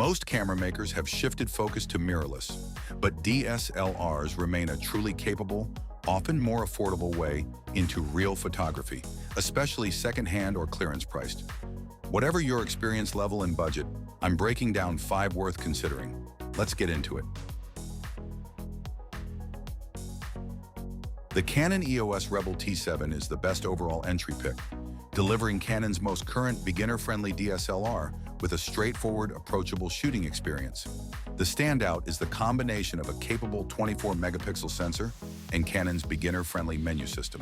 Most camera makers have shifted focus to mirrorless, but DSLRs remain a truly capable, often more affordable way into real photography, especially secondhand or clearance priced. Whatever your experience level and budget, I'm breaking down 5 worth considering. Let's get into it. The Canon EOS Rebel T7 is the best overall entry pick, delivering Canon's most current beginner-friendly DSLR with a straightforward, approachable shooting experience. The standout is the combination of a capable 24-megapixel sensor and Canon's beginner-friendly menu system,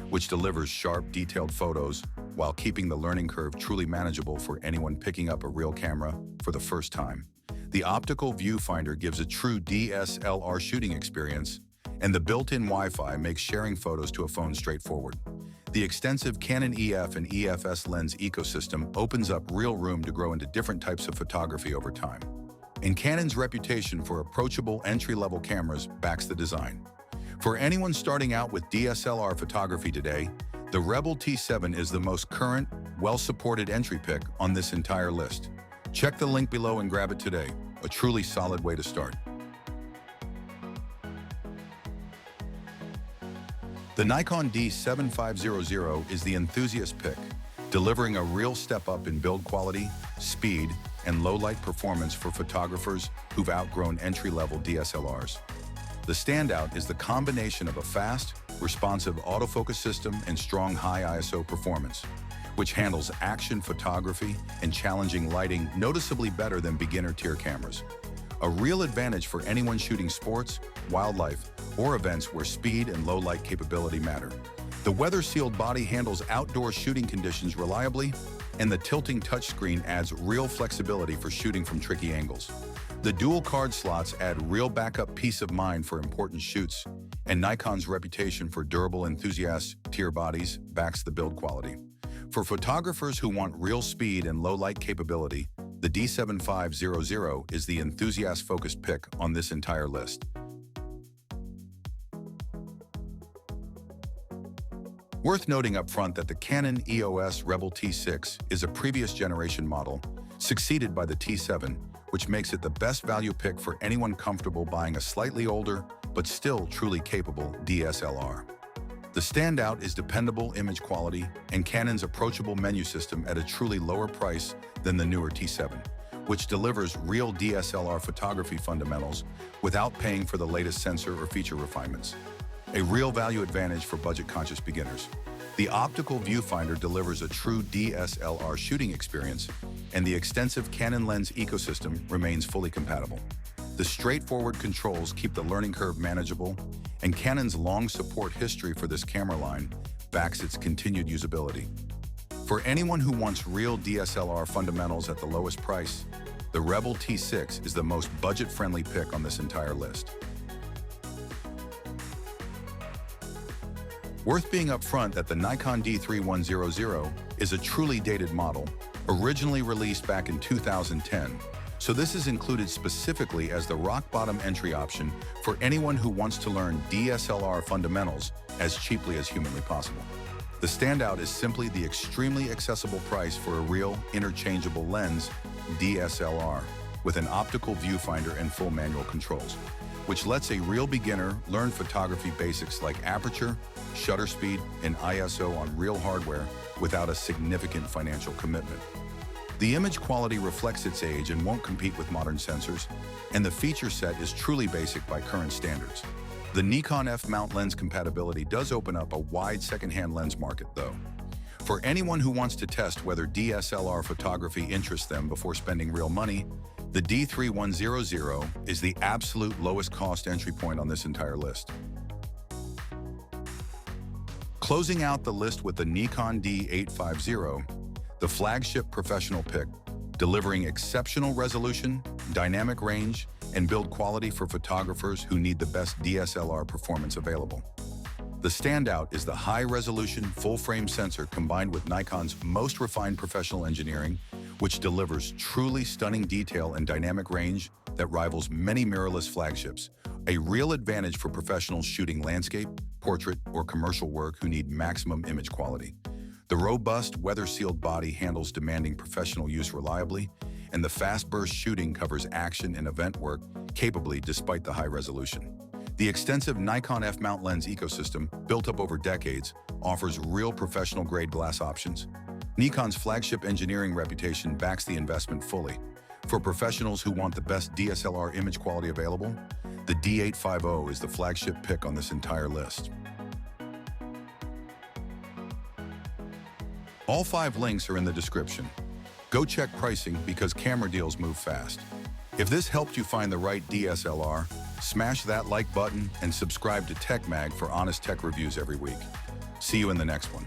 which delivers sharp, detailed photos while keeping the learning curve truly manageable for anyone picking up a real camera for the first time. The optical viewfinder gives a true DSLR shooting experience, and the built-in Wi-Fi makes sharing photos to a phone straightforward. The extensive Canon EF and EFS lens ecosystem opens up real room to grow into different types of photography over time. And Canon's reputation for approachable entry-level cameras backs the design. For anyone starting out with DSLR photography today, the Rebel T7 is the most current, well-supported entry pick on this entire list. Check the link below and grab it today, a truly solid way to start. The Nikon D7500 is the enthusiast pick, delivering a real step up in build quality, speed, and low-light performance for photographers who've outgrown entry-level DSLRs. The standout is the combination of a fast, responsive autofocus system and strong high ISO performance, which handles action photography and challenging lighting noticeably better than beginner-tier cameras. A real advantage for anyone shooting sports, wildlife, or events where speed and low light capability matter. The weather-sealed body handles outdoor shooting conditions reliably, and the tilting touchscreen adds real flexibility for shooting from tricky angles. The dual card slots add real backup peace of mind for important shoots, and Nikon's reputation for durable enthusiast tier bodies backs the build quality. For photographers who want real speed and low light capability, the D7500 is the enthusiast-focused pick on this entire list. Worth noting up front that the Canon EOS Rebel T6 is a previous generation model, succeeded by the T7, which makes it the best value pick for anyone comfortable buying a slightly older, but still truly capable DSLR. The standout is dependable image quality and Canon's approachable menu system at a truly lower price than the newer T7, which delivers real DSLR photography fundamentals without paying for the latest sensor or feature refinements. A real value advantage for budget-conscious beginners. The optical viewfinder delivers a true DSLR shooting experience, and the extensive Canon lens ecosystem remains fully compatible. The straightforward controls keep the learning curve manageable, and Canon's long support history for this camera line backs its continued usability. For anyone who wants real DSLR fundamentals at the lowest price, the Rebel T6 is the most budget-friendly pick on this entire list. Worth being upfront that the Nikon D3100 is a truly dated model, originally released back in 2010, so this is included specifically as the rock-bottom entry option for anyone who wants to learn DSLR fundamentals as cheaply as humanly possible. The standout is simply the extremely accessible price for a real interchangeable lens DSLR with an optical viewfinder and full manual controls, which lets a real beginner learn photography basics like aperture, shutter speed, and ISO on real hardware without a significant financial commitment. The image quality reflects its age and won't compete with modern sensors, and the feature set is truly basic by current standards. The Nikon F-mount lens compatibility does open up a wide secondhand lens market, though. For anyone who wants to test whether DSLR photography interests them before spending real money, the D3100 is the absolute lowest cost entry point on this entire list. Closing out the list with the Nikon D850, the flagship professional pick, delivering exceptional resolution, dynamic range, and build quality for photographers who need the best DSLR performance available. The standout is the high-resolution, full-frame sensor combined with Nikon's most refined professional engineering, which delivers truly stunning detail and dynamic range that rivals many mirrorless flagships, a real advantage for professionals shooting landscape, portrait, or commercial work who need maximum image quality. The robust, weather-sealed body handles demanding professional use reliably, and the fast burst shooting covers action and event work capably despite the high resolution. The extensive Nikon F-mount lens ecosystem, built up over decades, offers real professional-grade glass options. Nikon's flagship engineering reputation backs the investment fully. For professionals who want the best DSLR image quality available, the D850 is the flagship pick on this entire list. All 5 links are in the description. Go check pricing because camera deals move fast. If this helped you find the right DSLR, smash that like button and subscribe to TechMag for honest tech reviews every week. See you in the next one.